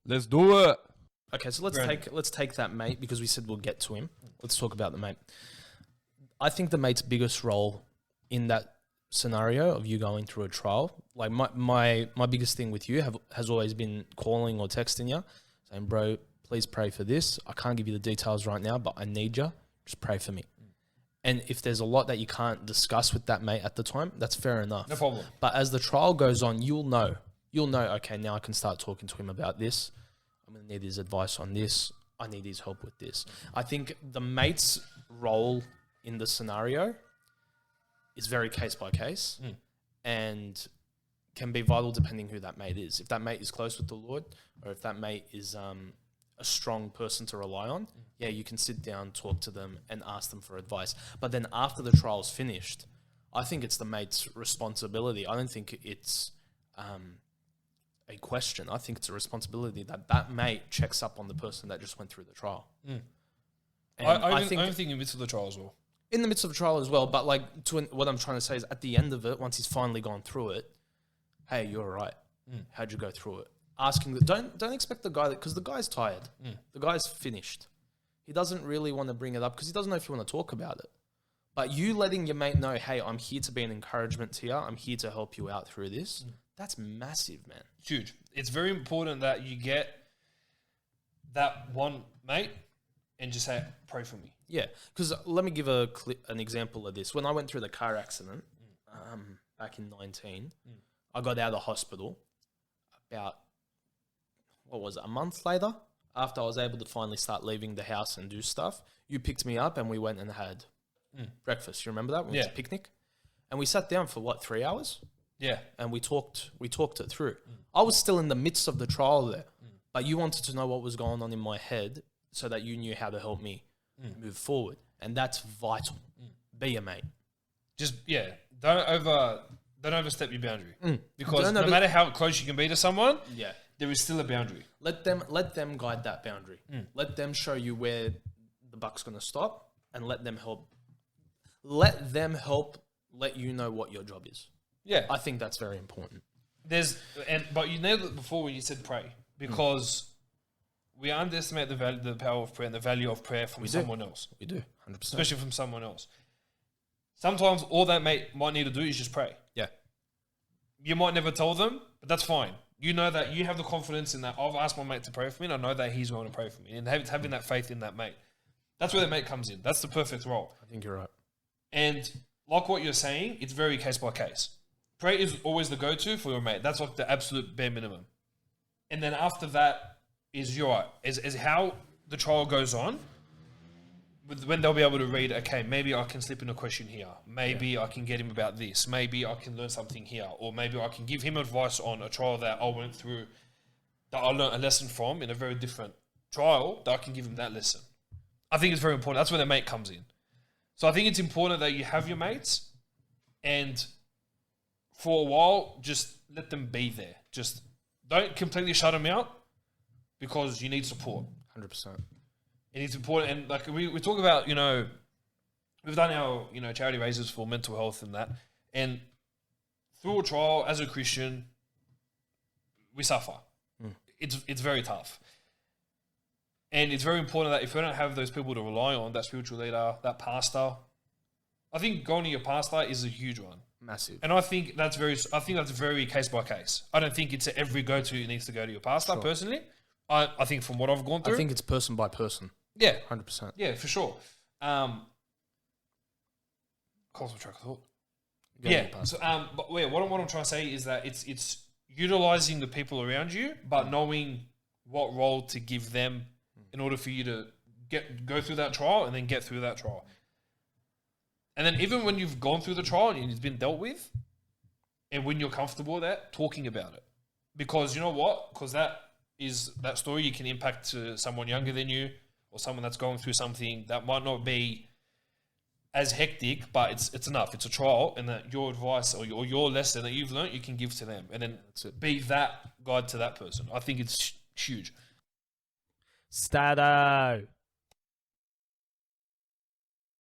Let's do it. Okay, so let's take that mate, because we said we'll get to him. Let's talk about the mate. I think the mate's biggest role in that scenario of you going through a trial, like my biggest thing with you has always been calling or texting you, saying, bro, please pray for this. I can't give you the details right now, but I need you. Just pray for me. And if there's a lot that you can't discuss with that mate at the time, that's fair enough. No problem. But as the trial goes on, you'll know, okay, now I can start talking to him about this. I'm going to need his advice on this. I need his help with this. I think the mate's role in the scenario is very case by case and can be vital depending who that mate is. If that mate is close with the Lord, or if that mate is a strong person to rely on, yeah, you can sit down, talk to them and ask them for advice. But then after the trial's finished, I think it's the mate's responsibility. I don't think it's a question. I think it's a responsibility that mate checks up on the person that just went through the trial. I think in the midst of the trial as well. In the midst of the trial as well, but like what I'm trying to say is at the end of it, once he's finally gone through it, hey, you're all right. How'd you go through it? Asking don't expect the guy, because the guy's tired. The guy's finished. He doesn't really want to bring it up because he doesn't know if you want to talk about it. But you letting your mate know, hey, I'm here to be an encouragement to you. I'm here to help you out through this. That's massive, man. Huge. It's very important that you get that one mate and just say, pray for me. Yeah, because let me give an example of this. When I went through the car accident back in 19, I got out of hospital about, a month later, after I was able to finally start leaving the house and do stuff. You picked me up and we went and had breakfast. You remember that? We went to a picnic. And we sat down for 3 hours? Yeah. And we talked it through. I was still in the midst of the trial there, but you wanted to know what was going on in my head so that you knew how to help me move forward. And that's vital. Be a mate. Just, don't overstep your boundary. Because no matter how close you can be to someone, there is still a boundary. Let them guide that boundary. Let them show you where the buck's going to stop, and let them help let you know what your job is. Yeah. I think that's very important. But you nailed it before when you said pray, because we underestimate the power of prayer and the value of prayer from someone else. We do, 100%. Especially from someone else. Sometimes all that mate might need to do is just pray. Yeah. You might never tell them, but that's fine. You know that you have the confidence in that. I've asked my mate to pray for me, and I know that he's going to pray for me. And having that faith in that mate. That's where the mate comes in. That's the perfect role. I think you're right. And like what you're saying, it's very case by case. Prayer is always the go-to for your mate. That's like the absolute bare minimum. And then after that is is how the trial goes on, when they'll be able to read, okay, maybe I can slip in a question here. Maybe I can get him about this. Maybe I can learn something here. Or maybe I can give him advice on a trial that I went through, that I learned a lesson from in a very different trial, that I can give him that lesson. I think it's very important. That's where the mate comes in. So I think it's important that you have your mates, and for a while, just let them be there. Just don't completely shut them out, because you need support. 100%. And it's important. And like we talk about, we've done our, charity raises for mental health and that. And through a trial, as a Christian, we suffer. It's very tough. And it's very important that if we don't have those people to rely on, that spiritual leader, that pastor, I think going to your pastor is a huge one. Massive. And I think that's very case by case. I don't think it's every go-to needs to go to your pastor, personally. I think from what I've gone through, I think it's person by person. Yeah. 100%. Yeah, for sure. Cause track of thought. So, but what I'm trying to say is that it's utilizing the people around you, but knowing what role to give them in order for you to go through that trial and then get through that trial. And then even when you've gone through the trial and it's been dealt with, and when you're comfortable with that, talking about it. Because you know what? Because that story you can impact to someone younger than you, or someone that's going through something that might not be as hectic, but it's enough. It's a trial, and that your advice or your lesson that you've learned, you can give to them, and then be that guide to that person. I think it's huge. Stato.